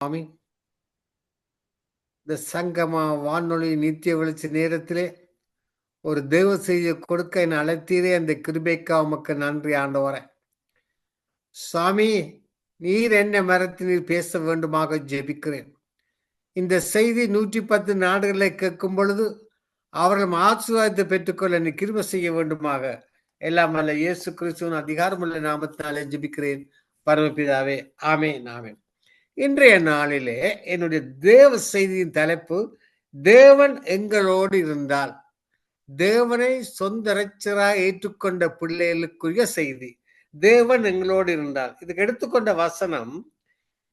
சுவாமி, இந்த சங்கமா வானொலி நித்திய வெளிச்ச நேரத்திலே ஒரு தேவ செய்தியை கொடுக்க என்னை அழைத்தீரே. அந்த கிருபைக்கா உமக்கு நன்றி ஆண்டவரே. சாமி, நீர் என்ன மரத்து நீர் பேச வேண்டுமாக ஜெபிக்கிறேன். இந்த செய்தி 110 நாடுகளை கேட்கும் பொழுது அவர்கள் ஆசீர்வாதத்தை பெற்றுக்கொள்ள நீ கிருபை செய்ய வேண்டுமாக எல்லாம் அல்ல இயேசு கிறிஸ்துவின் அதிகாரமுள்ள நாமத்தினாலே ஜெபிக்கிறேன் பரமபிதாவே. ஆமென், ஆமென். இன்றைய நாளிலே என்னுடைய தேவ செய்தியின் தலைப்பு, தேவன் எங்களோடு இருந்தால். தேவனை சொந்த இரட்சகராய் ஏற்றுக்கொண்ட பிள்ளைகளுக்குரிய செய்தி. தேவன் எங்களோடு இருந்தால். இதுக்கு எடுத்துக்கொண்ட வசனம்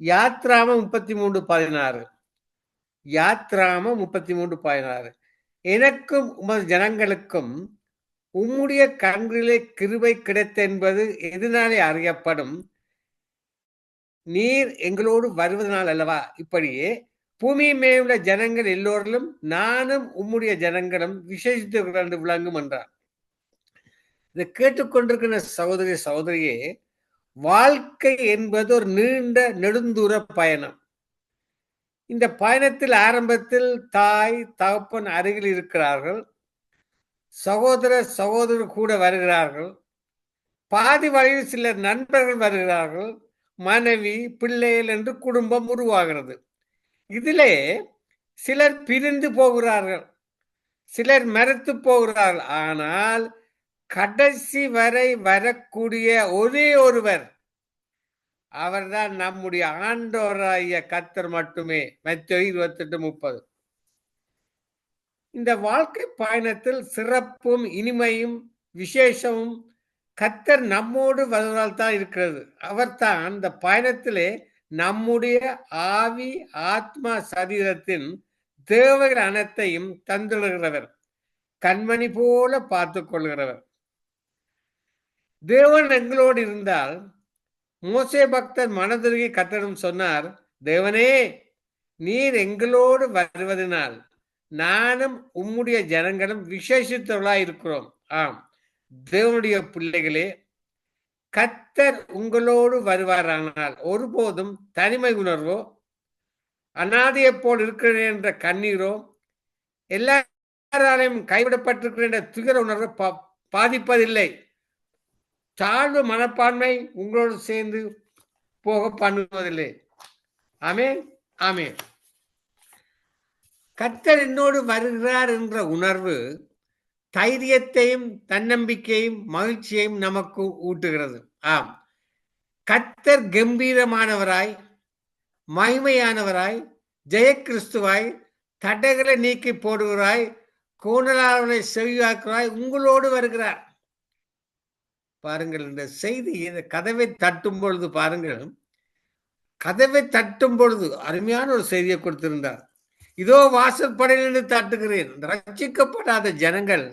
யாத்ராமம் 33:16. யாத்ராமம் 33:16. எனக்கும் உமது ஜனங்களுக்கும் உம்முடைய கண்களிலே கிருபை கிடைத்த என்பது எதனாலே அறியப்படும்? நீர் எங்களோடு வருவதனால் அல்லவா? இப்படியே பூமி மேலுள்ள ஜனங்கள் எல்லோரிலும் நானும் உம்முடைய ஜனங்களும் விசேஷித்தவர்கள் என்று விளங்கும் என்றார். இதை கேட்டுக்கொண்டிருக்கிற சகோதரியே, வாழ்க்கை என்பது ஒரு நீண்ட நெடுந்தூர பயணம். இந்த பயணத்தில் ஆரம்பத்தில் தாய் தகப்பன் அருகில் இருக்கிறார்கள், சகோதரர் கூட வருகிறார்கள், பாதி வழியில் சிலர் நண்பர்கள் வருகிறார்கள், மனைவி பிள்ளைகள் என்று குடும்பம் உருவாகிறது. இதிலே சிலர் பிரிந்து போகிறார்கள், சிலர் மறுத்து போகிறார்கள். ஆனால் கடைசி வரை வரக்கூடிய ஒரே ஒருவர், அவர்தான் நம்முடைய ஆண்டவராகிய கர்த்தர் மட்டுமே. மத்தேயு 28:30. இந்த வாழ்க்கை பயணத்தில் சிறப்பும் இனிமையும் விசேஷமும் கர்த்தர் நம்மோடு வருவதால் தான் இருக்கிறது. அவர்தான் இந்த பயணத்திலே நம்முடைய ஆவி ஆத்மா சரீரத்தின் தேவைகள் அனைத்தையும் தந்துடுகிறவர், கண்மணி போல பார்த்து கொள்கிறவர். தேவன் எங்களோடு இருந்தால், மோசே பக்தர் மனதுருகி கர்த்தரிடம் சொன்னார், தேவனே, நீர் எங்களோடு வருவதனால் நானும் உம்முடைய ஜனங்களும் விசேஷித்தவர்களாய் இருக்கிறோம். ஆம், தேவனுடைய பிள்ளைகளே, கர்த்தர் உங்களோடு வருவாரானால் ஒருபோதும் தனிமை உணர்வோ, அநாதையை போல் இருக்கிறேன் என்ற கண்ணீரோ, எல்லாராலையும் கைவிடப்பட்டிருக்கிறேன் என்ற துயர உணர்வு பாதிப்பதில்லை. தாழ்வு மனப்பான்மை உங்களோடு சேர்ந்து போக பண்ணுவதில்லை. ஆமென், ஆமென். கர்த்தர் என்னோடு வருகிறார் என்ற உணர்வு தைரியத்தையும் தன்னம்பிக்கையும் மகிழ்ச்சியையும் நமக்கு ஊட்டுகிறது. ஆம், கர்த்தர் கம்பீரமானவராய், மகிமையானவராய், ஜெயக்கிறிஸ்துவாய், தடைகளை நீக்கி போடுகிறாய், கோணலாளர்களை செவியாக்குறாய் உங்களோடு வருகிறார். பாருங்கள், இந்த செய்தி இந்த கதவை தட்டும் பொழுது பாருங்கள், கதவை தட்டும் பொழுது அருமையான ஒரு செய்தியை கொடுத்திருந்தார். இதோ வாசற்படையிலிருந்து தட்டுகிறேன். ரட்சிக்கப்படாத ஜனங்கள்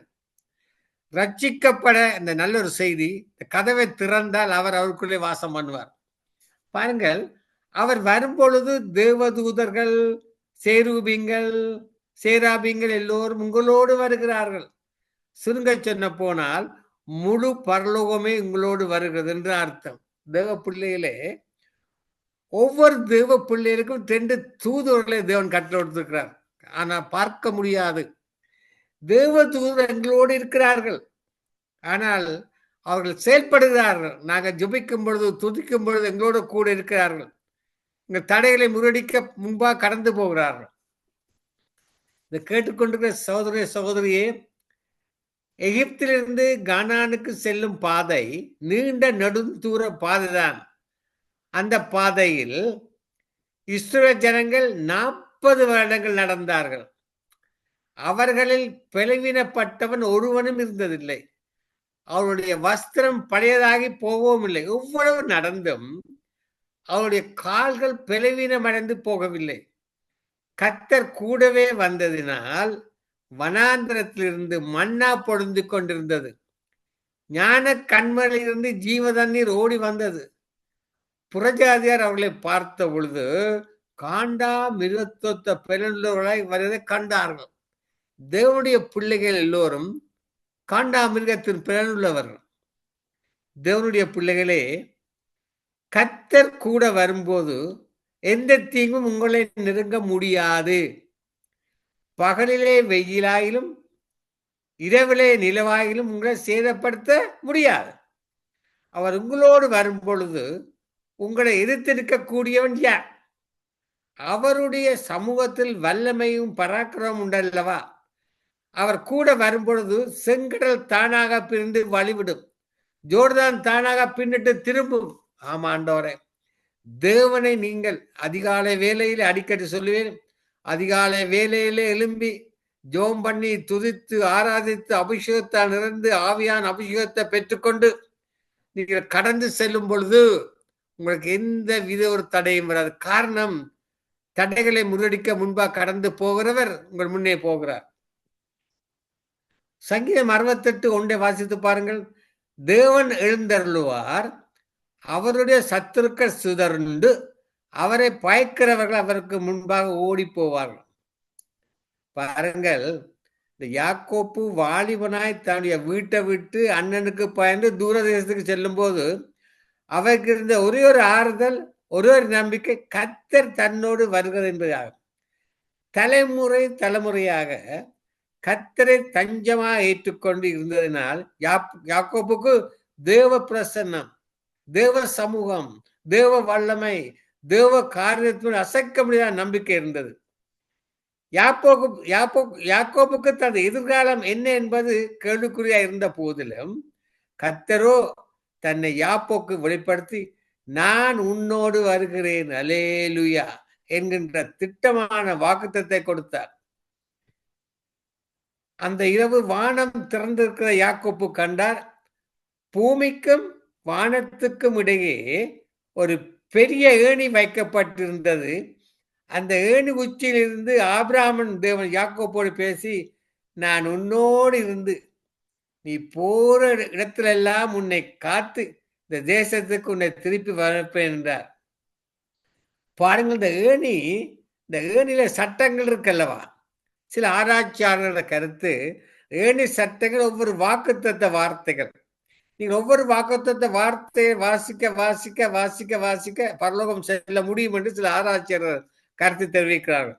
ரட்சிக்கப்பட இந்த நல்ல ஒரு செய்தி, இந்த கதவை திறந்தால் அவர் அவருக்குள்ளே வாசம் பண்ணுவார். பாருங்கள், அவர் வரும்பொழுது தேவதூதர்கள், சேராபிங்கள் எல்லோரும் உங்களோடு வருகிறார்கள். சுருங்க சொன்ன போனால் முழு பரலோகமே உங்களோடு வருகிறது என்று அர்த்தம். தேவ பிள்ளைகளே, ஒவ்வொரு தேவ பிள்ளைகளுக்கும் 2 தூதுவர்களை தேவன் கட்டளை கொடுத்திருக்கிறார். ஆனா பார்க்க முடியாது. தேவ தூதர் எங்களோடு இருக்கிறார்கள், ஆனால் அவர்கள் செயல்படுகிறார்கள். நாங்கள் ஜெபிக்கும் பொழுது, துதிக்கும் பொழுது எங்களோடு கூட இருக்கிறார்கள். இந்த தடைகளை முறியடிக்க முன்பாக கடந்து போகிறார்கள். இதை கேட்டுக்கொண்டிருக்கிற சகோதரியே, எகிப்திலிருந்து கானானுக்கு செல்லும் பாதை நீண்ட நெடுந்தூர பாதைதான். அந்த பாதையில் இஸ்ரவேல் ஜனங்கள் 40 வருடங்கள் நடந்தார்கள். அவர்களில் பலவீனப்பட்டவன் ஒருவனும் இருந்ததில்லை. அவருடைய வஸ்திரம் பழையதாகி போகவும் இல்லை. எவ்வளவு நடந்தும் அவருடைய கால்கள் பலவீனமடைந்து போகவில்லை. கர்த்தர் கூடவே வந்ததினால் வனாந்திரத்திலிருந்து மன்னா பொழிந்து கொண்டிருந்தது. ஞான கண்மலையிலிருந்து ஜீவ தண்ணீர் ஓடி வந்தது. புறஜாதியார் அவர்களை பார்த்த பொழுது காண்டா மிருகத்தொத்த பெருள்ளவர்களாய் வருவதை கண்டார்கள். தேவனுடைய பிள்ளைகள் எல்லோரும் காண்டா மிருகத்தின் பிறனுள்ளவர்கள். தேவனுடைய பிள்ளைகளே, கர்த்தர் கூட வரும்போது எந்த தீங்கும் உங்களை நெருங்க முடியாது. பகலிலே வெயிலாயிலும் இரவிலே நிலவாயிலும் உங்களை சேதப்படுத்த முடியாது. அவர் உங்களோடு வரும் பொழுது உங்களை எதிர்த்து நிற்கக்கூடியவன் யார்? அவருடைய சமூகத்தில் வல்லமையும் பராக்கிரமும் உண்டல்லவா? அவர் கூட வரும்பொழுது செங்கடல் தானாக பிரிந்து வழிவிடும், ஜோர்தான் தானாக பின்னிட்டு திரும்பும். ஆமாண்டவரே, தேவனை நீங்கள் அதிகாலை வேலையில் அடிக்கடி சொல்லுவேன், அதிகாலை வேலையிலே எழும்பி ஜோம் பண்ணி துதித்து ஆராதித்து அபிஷேகத்தால் நிறைந்து ஆவியான அபிஷேகத்தை பெற்றுக்கொண்டு நீங்கள் கடந்து செல்லும் பொழுது உங்களுக்கு எந்த வித ஒரு தடையும் வராது. காரணம், தடைகளை முறியடிக்க முன்பாக கடந்து போகிறவர் உங்கள் முன்னே போகிறார். சங்கீதம் 68 வாசித்து பாருங்கள். தேவன் எழுந்தருளுவார், அவருடைய சத்துருக்கள் சிதறுண்டு, அவரை பயக்கிறவர்கள் அவருக்கு முன்பாக ஓடி போவார்கள். பாருங்கள், இந்த யாக்கோப்பு வாலிபனாய் தன்னுடைய வீட்டை விட்டு அண்ணனுக்கு பயந்து தூரதேசத்துக்கு செல்லும் போது அவருக்கு இருந்த ஒரே ஒரு ஆறுதல், ஒரே ஒரு நம்பிக்கை, கர்த்தர் தன்னோடு வருகிறது என்பதாகும். தலைமுறையாக கர்த்தரை தஞ்சமாக ஏற்றுக்கொண்டு இருந்ததினால் யாக்கோப்புக்கு தேவ பிரசன்னம், தேவ சமூகம், தேவ வல்லமை, தேவ காரியத்தின் அசைக்க முடியாத நம்பிக்கை இருந்தது. யாக்கோப்புக்கு தனது எதிர்காலம் என்ன என்பது கேள்விக்குறியா இருந்த போதிலும் கர்த்தரோ தன்னை யாப்போக்கு வெளிப்படுத்தி, நான் உன்னோடு வருகிறேன் அல்லேலூயா என்கின்ற திட்டமான வாக்குத்தத்தை கொடுத்தார். அந்த இரவு வானம் திறந்திருக்கிற யாக்கோப்பு கண்டார். பூமிக்கும் வானத்துக்கும் இடையே ஒரு பெரிய ஏணி வைக்கப்பட்டிருந்தது. அந்த ஏணி உச்சியிலிருந்து ஆபிரகாமின் தேவன் யாக்கோப்போடு பேசி, நான் உன்னோடு இருந்து நீ போற இடத்துல எல்லாம் உன்னை காத்து இந்த தேசத்துக்கு உன்னை திருப்பி வரப்பேன் என்றார். பாருங்கள், இந்த ஏணியில சட்டங்கள் இருக்கல்லவா? சில ஆராய்ச்சியாளர்களோட கருத்து, ஏணி சட்டங்கள் ஒவ்வொரு வாக்குத்தத்த வார்த்தைகள். நீங்கள் ஒவ்வொரு வாக்குத்தத்த வார்த்தையை வாசிக்க வாசிக்க வாசிக்க வாசிக்க பரலோகம் செல்ல முடியும் என்று சில ஆராய்ச்சியாளர்கள் கருத்து தெரிவிக்கிறார்கள்.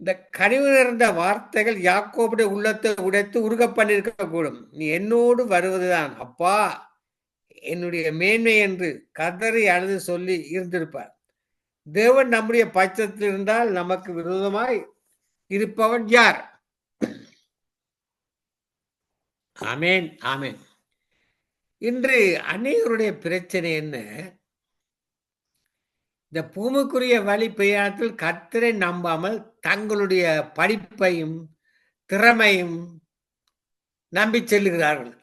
இந்த கனிவு நிறைந்த வார்த்தைகள் யாக்கோபுடைய உள்ளத்தை உடைத்து உருக பண்ணியிருக்க கூடும். நீ என்னோடு வருவதுதான் அப்பா என்னுடைய மேன்மை என்று கதறி அழுது சொல்லி இருந்திருப்பார். தேவன் நம்முடைய பட்சத்தில் இருந்தால் நமக்கு விரோதமாய் இருப்பவன் யார்? ஆமேன், ஆமேன். இன்று அநேகருடைய பிரச்சனை என்ன? இந்த பூமிக்குரிய வழி பிரயாணத்தில் கர்த்தரை நம்பாமல் தங்களுடைய படிப்பையும் திறமையும் நம்பி செல்லுகிறார்கள்.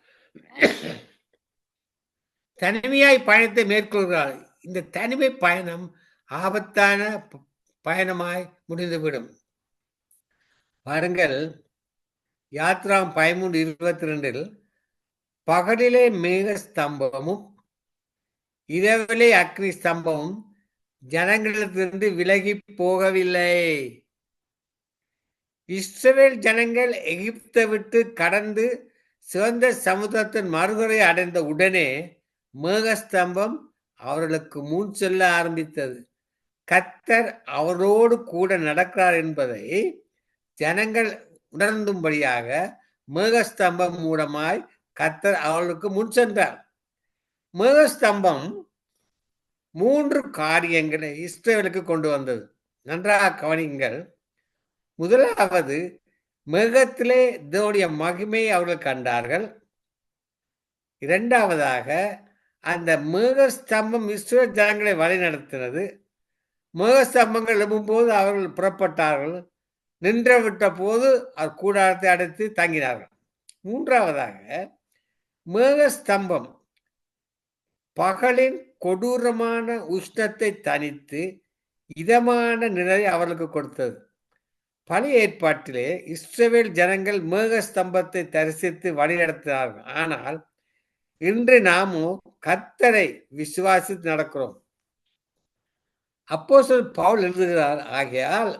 தனிமையாய் பயணத்தை மேற்கொள்கிறார்கள். இந்த தனிமை பயணம் ஆபத்தான பயணமாய் முடிந்துவிடும். பாருங்கள், யாத்ராம் 13:22 பகலிலே மேக ஸ்தம்பமும் இரவிலே அக்னி ஸ்தம்பமும் ஜனங்களிலிருந்து விலகி போகவில்லை. இஸ்ரவேல் ஜனங்கள் எகிப்தை விட்டு கடந்து சிவந்த சமுத்திரத்தின் மறுகரை அடைந்த உடனே மேகஸ்தம்பம் அவர்களுக்கு முன் செல்ல ஆரம்பித்தது. கர்த்தர் அவரோடு கூட நடக்கிறார் என்பதை ஜனங்கள் உணர்ந்தும்படியாக மேகஸ்தம்பம் மூலமாய் கர்த்தர் அவர்களுக்கு முன் சென்றார். மேகஸ்தம்பம் 3 காரியங்களை இஸ்ரவேலுக்கு கொண்டு வந்தது. நன்றாக கவனிங்கள். முதலாவது, மேகத்திலே தேவனுடைய மகிமையை அவர்கள் கண்டார்கள். இரண்டாவதாக, அந்த மேகஸ்தம்பம் இஸ்ரவேல் ஜனங்களை வழி நடத்தினது. மேகஸ்தம்பங்கள் எழும்பும்போது அவர்கள் புறப்பட்டார்கள். நின்று விட்ட போது அவர் கூடாரத்தை அடைத்து தங்கினார்கள். மூன்றாவதாக, மேகஸ்தம்பம் பகலின் கொடூரமான உஷ்ணத்தை தணித்து இதமான நிழலை அவர்களுக்கு கொடுத்தது. பழைய ஏற்பாட்டிலே இஸ்ரவேல் ஜனங்கள் மேகஸ்தம்பத்தை தரிசித்து வழிநடத்தினார்கள். ஆனால் இன்று நாமும் கர்த்தரை விசுவாசித்து நடக்கிறோம். அப்போஸ்தலன் பவுல் எழுதுகிறார், ஆகையால்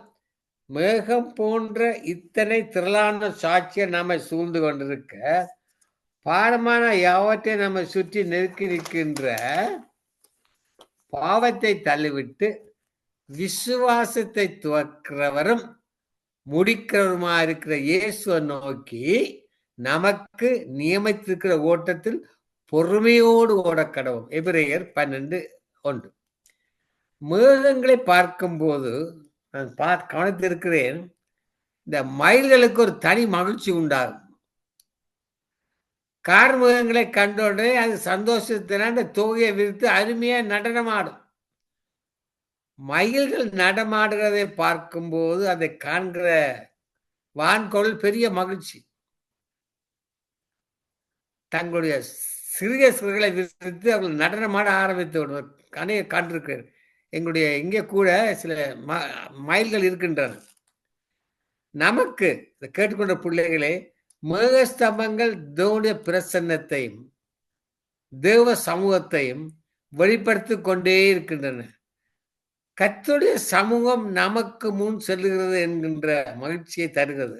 மேகம் போன்ற இத்தனை திரளான சாட்சியை நம்மை சூழ்ந்து கொண்டிருக்க பாரமான யாவற்றை நம்மை சுற்றி நெருக்கி நிற்கின்ற பாவத்தை தள்ளிவிட்டு விசுவாசத்தை துவக்கிறவரும் முடிக்கிறவருமா இருக்கிற இயேசுவை நோக்கி நமக்கு நியமித்திருக்கிற ஓட்டத்தில் பொறுமையோடு ஓடக்கடவும். எபிரேயர் 12:1. மேகங்களை பார்க்கும்போது நான் கவனித்திருக்கிறேன், இந்த மயில்களுக்கு ஒரு தனி மகிழ்ச்சி உண்டாகும். கார்முகங்களை கண்டோடனே அது சந்தோஷத்தினால தொகையை விரித்து அருமையா நடனமாடும். மயில்கள் நடமாடுகிறதை பார்க்கும்போது அதை காண்கிற வான்கோள் பெரிய மகிழ்ச்சி. தங்களுடைய சிறிய சிறுகளை விரித்து அவர்கள் நடனமாட ஆரம்பித்து விடுவார். கண்டிருக்கிறேன். எங்களுடைய இங்கே கூட சில மயில்கள் இருக்கின்றன. நமக்கு கேட்டுக்கொண்ட பிள்ளைகளே, மேகஸ்தம்பங்கள் தேவனுடைய பிரசன்னத்தையும் தேவ சமூகத்தையும் வெளிப்படுத்தி கொண்டே இருக்கின்றன. கர்த்தருடைய சமூகம் நமக்கு முன் செல்லுகிறது என்கின்ற மகிழ்ச்சியை தருகிறது.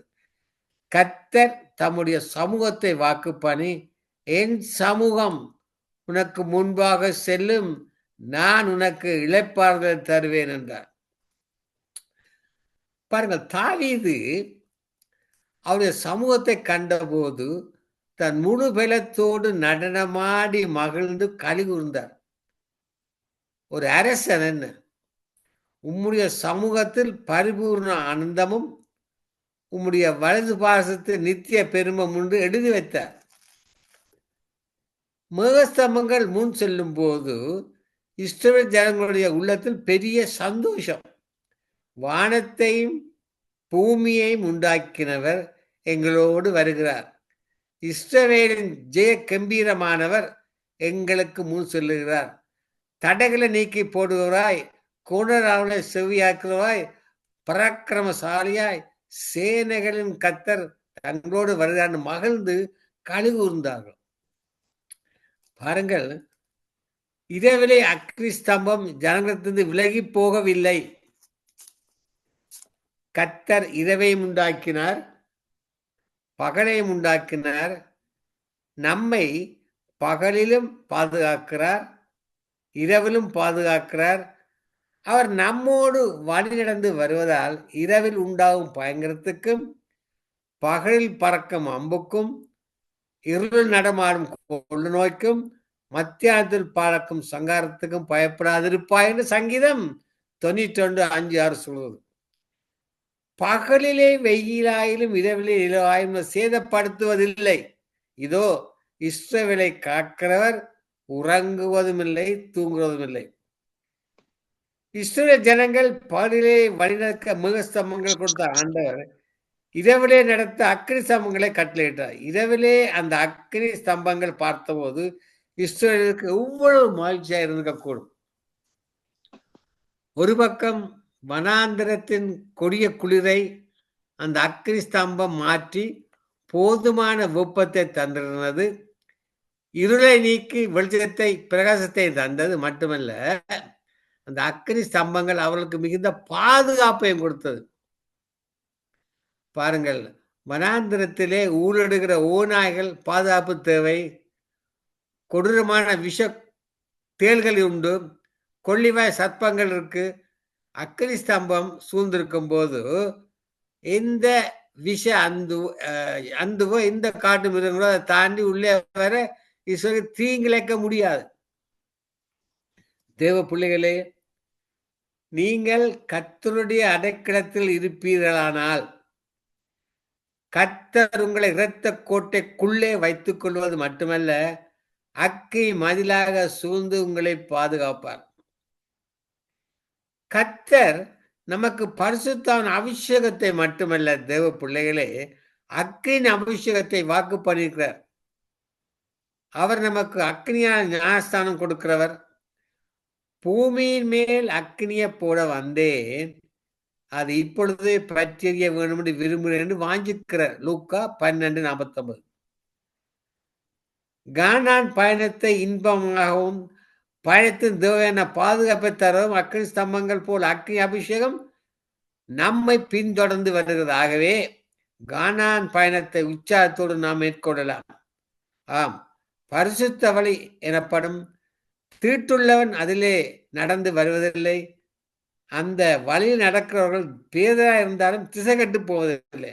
கர்த்தர் தம்முடைய சமூகத்தை வாக்கு பண்ணி, என் சமூகம் உனக்கு முன்பாக செல்லும், நான் உனக்கு இளைப்பாறுதலை தருவேன் என்றார். பாருங்கள், தாவீது அவருடைய சமூகத்தை கண்டபோது தன் முழு பலத்தோடு நடனமாடி மகிழ்ந்து கலிகூர்ந்தார். ஒரு அரசன் என்ன, உம்முடைய சமூகத்தில் பரிபூர்ண ஆனந்தமும் உம்முடைய வலது பாசத்தில் நித்திய பெருமம் என்று எழுதி வைத்தார். மேகஸ்தம்பங்கள் முன் செல்லும் போது இஸ்ரவேல் ஜனங்களுடைய உள்ளத்தில் பெரிய சந்தோஷம். வானத்தையும் பூமியையும் உண்டாக்கினவர் எங்களோடு வருகிறார். இஸ்ரவேலின் ஜெய கம்பீரமானவர் எங்களுக்கு முன் செல்லுகிறார். தடைகளை நீக்கி போடுகிறாய், கோணராவனை செவியாக்குவாய், பராக்கிரமசாலியாய் சேனைகளின் கர்த்தர் தங்களோடு வருகிறார் மகிழ்ந்து கழுகூர்ந்தார்கள். பாருங்கள், இரவிலே அக்னி ஸ்தம்பம் ஜனங்களிலிருந்து விலகி போகவில்லை. கர்த்தர் இரவையும் உண்டாக்கினார், பகலையும் உண்டாக்கினார். நம்மை பகலிலும் பாதுகாக்கிறார், இரவிலும் பாதுகாக்கிறார். அவர் நம்மோடு வழி நடந்து வருவதால் இரவில் உண்டாகும் பயங்கரத்துக்கும் பகலில் பறக்கும் அம்புக்கும் இருள் நடமாடும் கொள்ளு நோய்க்கும் மத்தியானத்தில் பறக்கும் சங்காரத்துக்கும் பயப்படாதிருப்பாய் என்று சங்கீதம் 91:5-6 சொல்வது. பகலிலே வெயிலாயிலும் இரவிலே இலவாயும் சேதப்படுத்துவதில்லை. இதோ இஸ்ரவேலை காக்கிறவர் உறங்குவதும் இல்லை, தூங்குவதும் இல்லை. இஸ்ரவேல் ஜனங்கள் பகலிலே வழிநடக்க மேகஸ்தம்பங்கள் கொடுத்த ஆண்டவர் இரவிலே நடத்த அக்னி ஸ்தம்பங்களை கட்டளையிட்டார். இரவிலே அந்த அக்னி ஸ்தம்பங்கள் பார்த்தபோது இஸ்ரவேலுக்கு எவ்வளவு மகிழ்ச்சியா இருந்திருக்கக்கூடும். ஒரு பக்கம் வனாந்திரத்தின் கொடிய குளிரை அந்த அக்னி ஸ்தம்பம் மாற்றி போதுமான வெப்பத்தை தந்திருந்தது. இருளை நீக்கி வெளிச்சத்தை பிரகாசத்தை தந்தது மட்டுமல்ல, அந்த அக்னி ஸ்தம்பங்கள் அவர்களுக்கு மிகுந்த பாதுகாப்பையும் கொடுத்தது. பாருங்கள், வனாந்திரத்திலே ஊழிடுகிற ஓநாய்கள் பாதுகாப்பு தேவை, கொடூரமான விஷ தேள்கள் உண்டு, கொள்ளிவாய் சர்ப்பங்கள் இருக்கு. அக்னி ஸ்தம்பம் சூழ்ந்திருக்கும் போது எந்த விஷ அந்துவோ எந்த காட்டு மிருகங்களோ அதை தாண்டி உள்ளே வர தீங்கிழைக்க முடியாது. தேவ பிள்ளைகளே, நீங்கள் கர்த்தருடைய அடைக்கலத்தில் இருப்பீர்களானால் கர்த்தர் உங்களை இரத்த கோட்டைக்குள்ளே வைத்துக் கொள்வது மட்டுமல்ல, அக்கி மதிலாக சூழ்ந்து உங்களை பாதுகாப்பார். கர்த்தர் நமக்கு பரிசுத்தமான அபிஷேகத்தை மட்டுமல்ல, தேவ பிள்ளைகளே, அக்கின் அபிஷேகத்தை வாக்கு பண்ணியிருக்கிறார். அவர் நமக்கு அக்னியான ஞானஸ்தானம் கொடுக்கிறவர். பூமியின் மேல் அக்னியை போட வந்தேன், அது இப்பொழுது பற்றிய வேண்டும் என்று விரும்புகிறேன் என்று வாஞ்சிக்கிறார். லூக்கா 12:49. கானான் பயணத்தை இன்பமாகவும் பயணத்தின் தேவையான பாதுகாப்பை தரவும் அக்னி ஸ்தம்பங்கள் போல் அக்னி அபிஷேகம் நம்மை பின்தொடர்ந்து வருகிறது. ஆகவே கானான் பயணத்தை உற்சாகத்தோடு நாம் மேற்கொள்ளலாம். ஆம், பரிசுத்த வழி எனப்படும் தீட்டுள்ளவன் அதிலே நடந்து வருவதில்லை. அந்த வழியில் நடக்கிறவர்கள் பேதா இருந்தாலும் திசை கட்டு போவதில்லை.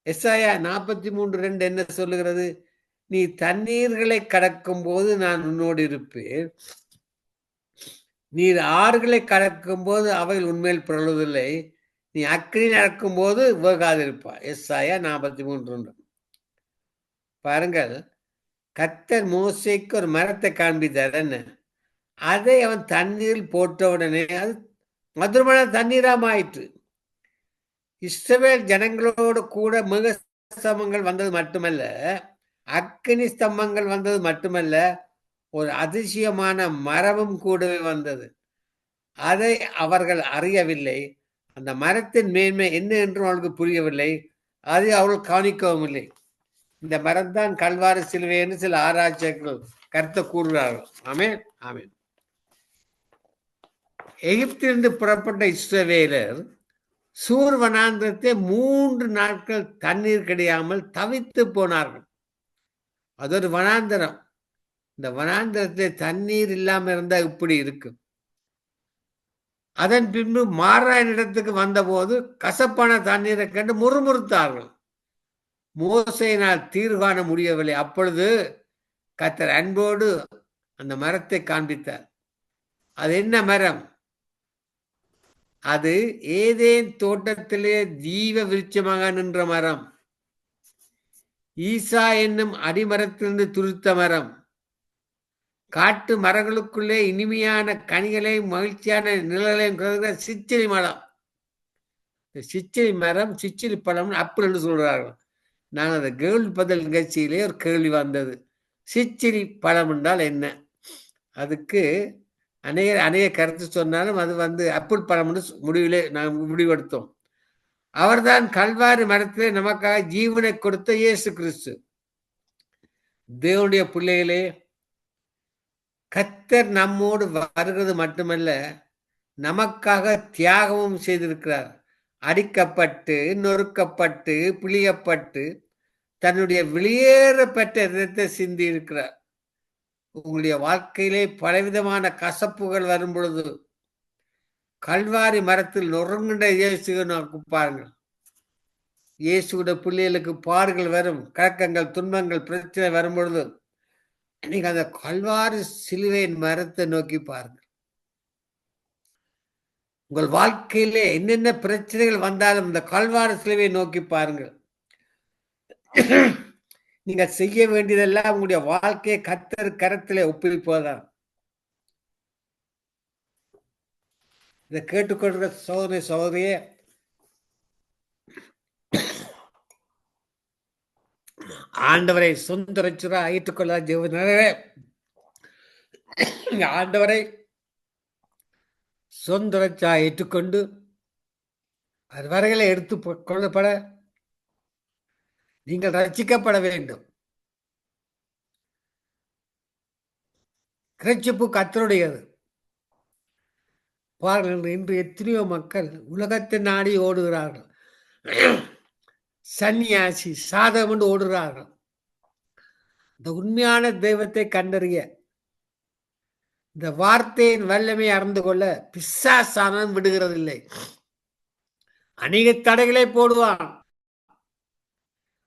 எஸ்ஐயா 43:2 என்ன சொல்லுகிறது? நீ தண்ணீர்களை கடக்கும் போது நான் உன்னோடு இருப்பேன். நீர் ஆறுகளை கடக்கும் போது அவைகள் உண்மையில் பிறழுவதில்லை. நீ அக்கினி நடக்கும் போது விவேகாதிருப்பாய். எஸ்ஐயா 43:2. பாருங்கள், கர்த்தர் மோசேக்கு ஒரு மரத்தை காண்பித்தார். என்ன? அதை அவன் தண்ணீரில் போட்ட உடனே அது மதுரமான தண்ணீராமாயிற்று. இஸ்ரவேல் ஜனங்களோடு கூட மிக ஸ்தம்பங்கள் வந்தது மட்டுமல்ல, அக்கினி ஸ்தம்பங்கள் வந்தது மட்டுமல்ல, ஒரு அதிசயமான மரமும் கூடவே வந்தது. அதை அவர்கள் அறியவில்லை. அந்த மரத்தின் மேன்மை என்ன என்று அவளுக்கு புரியவில்லை. அதை அவர்கள் கவனிக்கவும் இல்லை. இந்த மரம் தான் கல்வாரி சிலுவை என்று சில ஆராய்ச்சிகள் கருத்தை கூறுகிறார்கள். ஆமென், ஆமென். எகிப்திலிருந்து புறப்பட்ட இஸ்ரவேலர் சூர் வனாந்திரத்தை 3 நாட்கள் தண்ணீர் கிடையாமல் தவித்து போனார்கள். அது ஒரு வனாந்திரம். இந்த வனாந்திரத்தை தண்ணீர் இல்லாம இருந்தா இப்படி இருக்கும். அதன் பின்பு மாறான இடத்துக்கு வந்தபோது கசப்பான தண்ணீரை கண்டு முறுமுறுத்தார்கள். மோசேயினால் தீர்வு காண முடியவில்லை. அப்பொழுது கர்த்தர் அன்போடு அந்த மரத்தை காண்பித்தார். அது என்ன மரம்? அது ஏதேன் தோட்டத்திலே ஜீவ விருட்சமாக நின்ற மரம். ஈசா என்னும் அடிமரத்திலிருந்து துருத்த மரம். காட்டு மரங்களுக்குள்ளே இனிமையான கனிகளையும் மகிழ்ச்சியான நிழலையும் சிச்சிலி மரம். சிச்சிலி மரம், சிச்சிலி பழம், அப்பிள் என்று சொல்றார்கள். நான் அந்த கேள்வி பதில் நிகழ்ச்சியிலே ஒரு கேள்வி வந்தது. சிச்சிலி பழம் என்றால் என்ன? அதுக்கு அநேக கருத்து சொன்னாலும் அது அப்பிள் பழம் என்று முடிவிலே நாங்கள் முடிவெடுத்தோம். அவர்தான் கல்வாரி மரத்திலே நமக்காக ஜீவனை கொடுத்த இயேசு கிறிஸ்து. தேவனுடைய பிள்ளைகளே, கர்த்தர் நம்மோடு வருகிறது மட்டுமல்ல, நமக்காக தியாகமும் செய்திருக்கிறார். அடிக்கப்பட்டு, நொறுக்கப்பட்டு, பிழியப்பட்டு, தன்னுடைய வெளியேறப்பட்ட இதயத்தை சிந்தி இருக்கிறார். உங்களுடைய வாழ்க்கையிலே பலவிதமான கசப்புகள் வரும் பொழுது கல்வாரி மரத்தில் நொறுங்குண்ட இயேசுவை நோக்கி பாருங்கள். இயேசுடைய பிள்ளைகளுக்கு பாடுகள் வரும், கலக்கங்கள், துன்பங்கள், பிரச்சனை வரும் பொழுது நீங்க அந்த கல்வாரி சிலுவையின் மரத்தை நோக்கி பாருங்கள். உங்கள் வாழ்க்கையிலே என்னென்ன பிரச்சனைகள் வந்தாலும் இந்த கல்வாரி சிலுவையை நோக்கி பாருங்கள். நீங்க செய்ய வேண்டியதெல்லாம் உங்களுடைய வாழ்க்கையை கர்த்தர் கரத்திலே ஒப்புவிப்பதுதான். இதை கேட்டுக்கொள்கிற சோதனை சோதனையே, ஆண்டவரை சொந்த ரட்சகரா ஏற்றுக்கொள்ள ஜீவனரே, ஆண்டவரை சொந்த ரட்சகரா ஏற்றுக்கொண்டு அது வரைகளை எடுத்து கொள்ளப்பட நீங்கள் ரட்சிக்கப்பட வேண்டும். ரட்சிப்பு கர்த்தருடையது. பாருங்கள், இன்று எத்தனையோ மக்கள் உலகத்தை நாடி ஓடுகிறார்கள். சன்னியாசி சாதகம் என்று ஓடுகிறார்கள். இந்த உண்மையான தெய்வத்தை கண்டறிய, இந்த வார்த்தையின் வல்லமை அறிந்து கொள்ள பிசாசானம் விடுகிறதில்லை. அநேக தடைகளை போடுவான்.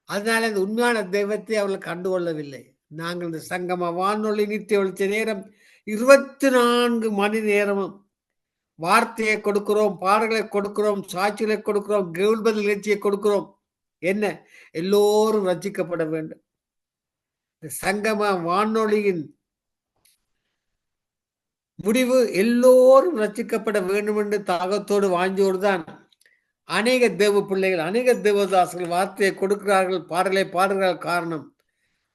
அதனால இந்த உண்மையான தெய்வத்தை அவர்கள் கண்டுகொள்ளவில்லை. நாங்கள் இந்த சங்கம வானொலி நித்திய ஒளிச்ச நேரம் 24 மணி நேரமும் வார்த்தையை கொடுக்கிறோம், பாடல்களை கொடுக்கிறோம், சாட்சிகளை கொடுக்கிறோம், கேள்வி நிகழ்ச்சியை கொடுக்கிறோம். என்ன? எல்லோரும் ரட்சிக்கப்பட வேண்டும். இந்த சங்கம வானொலியின் முடிவு எல்லோரும் ரட்சிக்கப்பட வேண்டும் என்று தாகத்தோடு வாஞ்சோடு தான் அநேக தேவ பிள்ளைகள், அநேக தேவதாசர்கள் வார்த்தையை கொடுக்கிறார்கள், பாடலை பாடுகிறார்கள். காரணம்,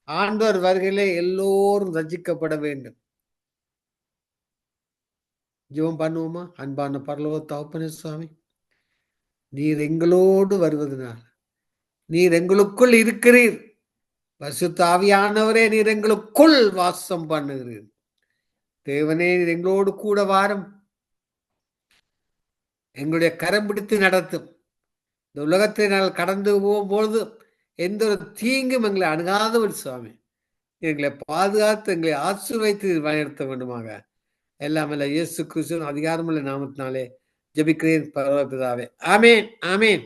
ஆண்டவர் வருகையிலே எல்லோரும் ரட்சிக்கப்பட வேண்டும். ஜெபம் பண்ணுவோமா? அன்பான பரலோக தகப்பனே சுவாமி, நீர் எங்களோடு வருவதனால், நீர் எங்களுக்குள் இருக்கிறீர். பரிசுத்த ஆவியானவரே, நீர் எங்களுக்குள் வாசம் பண்ணுகிறீர். தேவனே, நீர் எங்களோடு கூட வாரும், எங்களுடைய கரம் பிடித்து நடத்தும். இந்த உலகத்தை நாங்கள் கடந்து போகும்போது எந்த ஒரு தீங்கும் எங்களை அணுகாதவர் சுவாமி. எங்களை பாதுகாத்து எங்களை ஆசீர்வதித்து வழிநடத்த வேண்டுமாக. எல்லாம் அல்ல இயேசு கிறிஸ்துவின் அதிகாரமுள்ள நாமத்தினாலே ஜெபிக்கிறேன் பரமபிதாவே. ஆமென், ஆமென்.